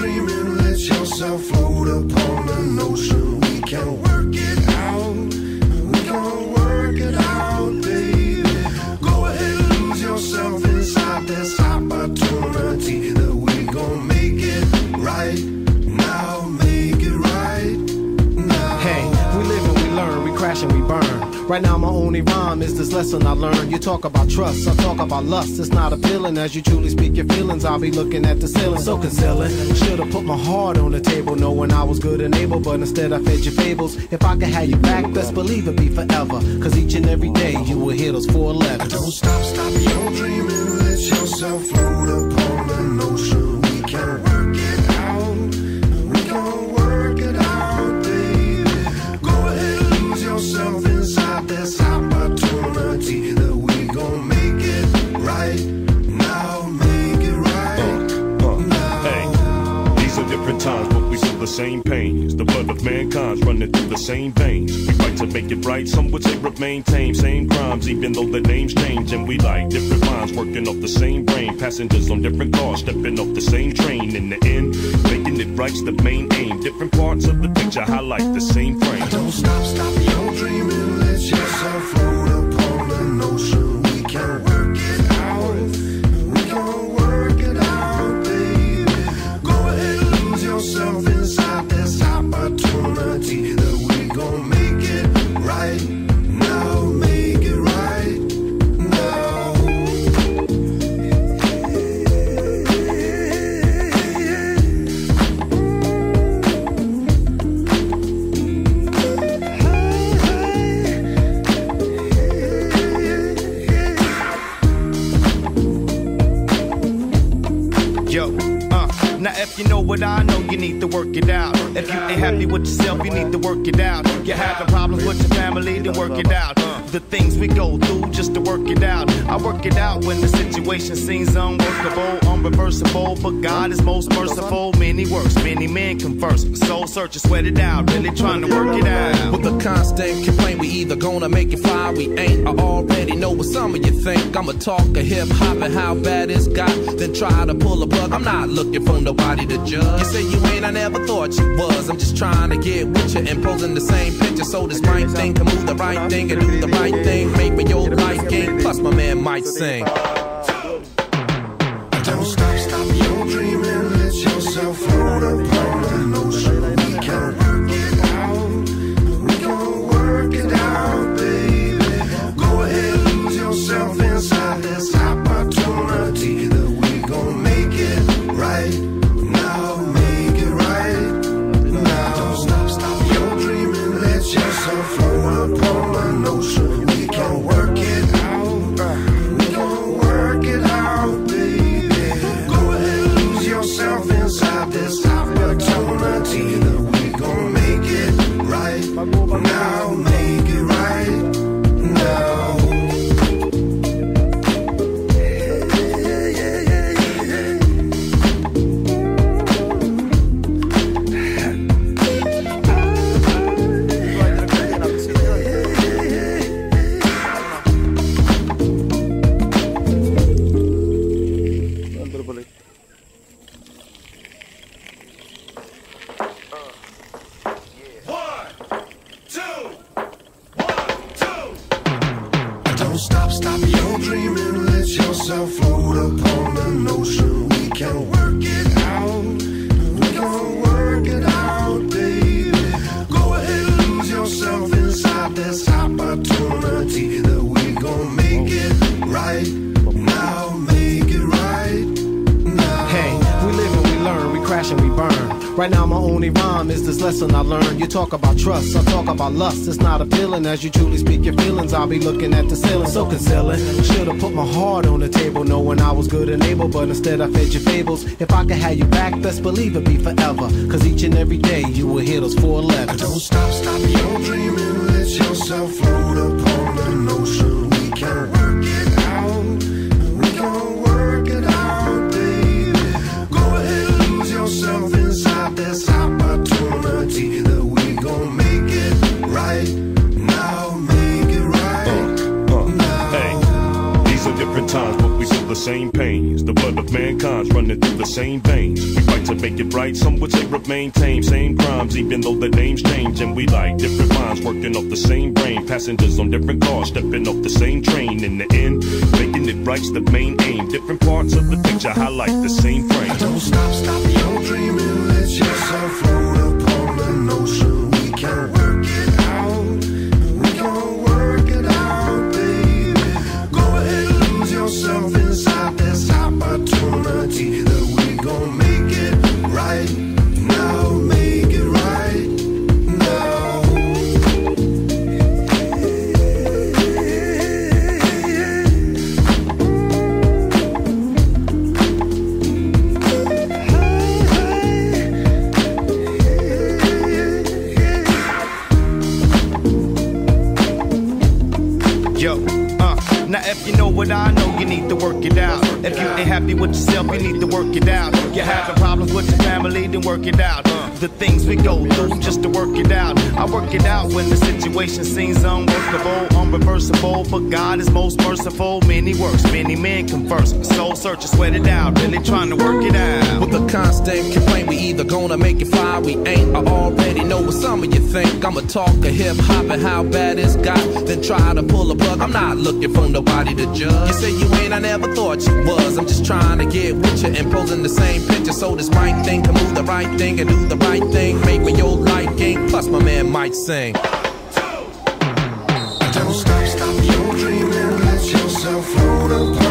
dream and let yourself float upon an ocean. We can work it out. We can work it out, baby. Go ahead and lose yourself inside this opportunity that we gon' make it right now. Make it right now. Hey, we live and we learn, we crash and we burn. Right now my only rhyme is this lesson I learned. You talk about trust, I talk about lust. It's not appealing as you truly speak your feelings. I'll be looking at the ceiling, so concealing. Should've put my heart on the table, knowing I was good and able, but instead I fed your fables. If I could have you back, best believe it'd be forever. Cause each and every day you will hear those 4 letters. Don't stop your dreaming. Let yourself float upon an ocean. We can work it out. We can work it out, baby. Go ahead and lose yourself inside this opportunity that we gon' make it right now. Make it right now. Hey, these are different times, but we feel the same pains. The blood of mankind's running through the same veins. We fight to make it right, some would say remain tame. Same crimes, even though the names change. And we like different minds working off the same brain. Passengers on different cars, stepping off the same train. In the end, making it right's the main aim. Different parts of the picture highlight the same frame. Don't stop your dreaming. Let yourself float upon an ocean. We can work it out. We can work it out, baby. Go ahead and lose yourself inside this opportunity that we gon' make it right now. Make it right now. Yo, now if you know what I know, you need to work it out. If you ain't happy with yourself, you need to work it out. You're having problems with your family, then work it out. The things we go through just to work it out. I work it out when the situation seems unworkable, unreversible, but God is most merciful. Many works, many men converse. Soul searching, sweat it out, really trying to work it out. With a constant complaint, we either gonna make it fly, we ain't. I already know what some of you think. I'ma talk a hip hop and how bad it's got, then try to pull a plug. I'm not looking for nobody to judge. You say you ain't, I never thought you was. I'm just trying to get with you and posing the same picture so this right thing can move the right thing and do the right thing. Make for your life game. Plus my man might sing. Don't stop your dreaming. Let yourself float upon an ocean. We can work it out. We can work it out, baby. Go ahead and lose yourself inside this opportunity that we gon' make it right now. Make it right now. Don't stop your dreaming. Let yourself float upon an ocean. We can work it out. We can work it out, baby. Go ahead and lose yourself inside this opportunity that we gon' make it right now. Make it right now. Don't stop your dreaming. Let yourself float upon an ocean. We can work it out. We can work it out, baby. Go ahead and lose yourself inside this opportunity that we gon' make it right now. Make it right now. Hey, we live and we learn, we crash and we burn. Right now my only rhyme is this lesson I learned. You talk about trust, I talk about lust. It's not appealing as you truly speak your feelings. I'll be looking at the ceiling, so concealing. Should've put my heart on the table, knowing I was good and able, but instead I fed your fables. If I could have you back, best believe it'd be forever. Cause each and every day you will hear those 4 letters. Don't stop your dreaming. Let yourself float upon an ocean. We can work it out. We can work it out, baby. Go ahead and lose yourself inside this opportunity that we gon' make it right now. Make it right now. Hey, these are different times, but we feel the same pains. The blood of mankind's running through the same veins. We fight to make it right, some would say remain tame. Same crimes, even though the names change. And we like different minds working off the same brain. Passengers on different cars, stepping off the same train. In the end, making it right's the main aim. Different parts of the picture highlight the same frame. Don't stop your dreaming. Let yourself float upon an ocean. We can work it out. We can work it out, baby. Go ahead and lose yourself inside this opportunity that we gon' make it right now. Make it right now. Now if you know what I know, you need to work it out. If you ain't happy with yourself, you need to work it out. You're having problems with your family, then work it out. The things we go through just to work it out. I work it out when the situation seems unworkable, unreversible. But God is most merciful. Many works, many men converse. Soul searching, sweat it out, really trying to work it out. With a constant complaint, we either gonna make it fly, we ain't. I already know what some of you think. I'ma talk a hip hop and how bad it's got, then try to pull a plug. I'm not looking for nobody to judge. You say you ain't, I never thought you was. I'm just trying to get with you and posing the same picture so this right thing can move the right thing and do the right thing. Make me your liking. Plus my man might sing. Don't stop your dreaming. Let yourself float upon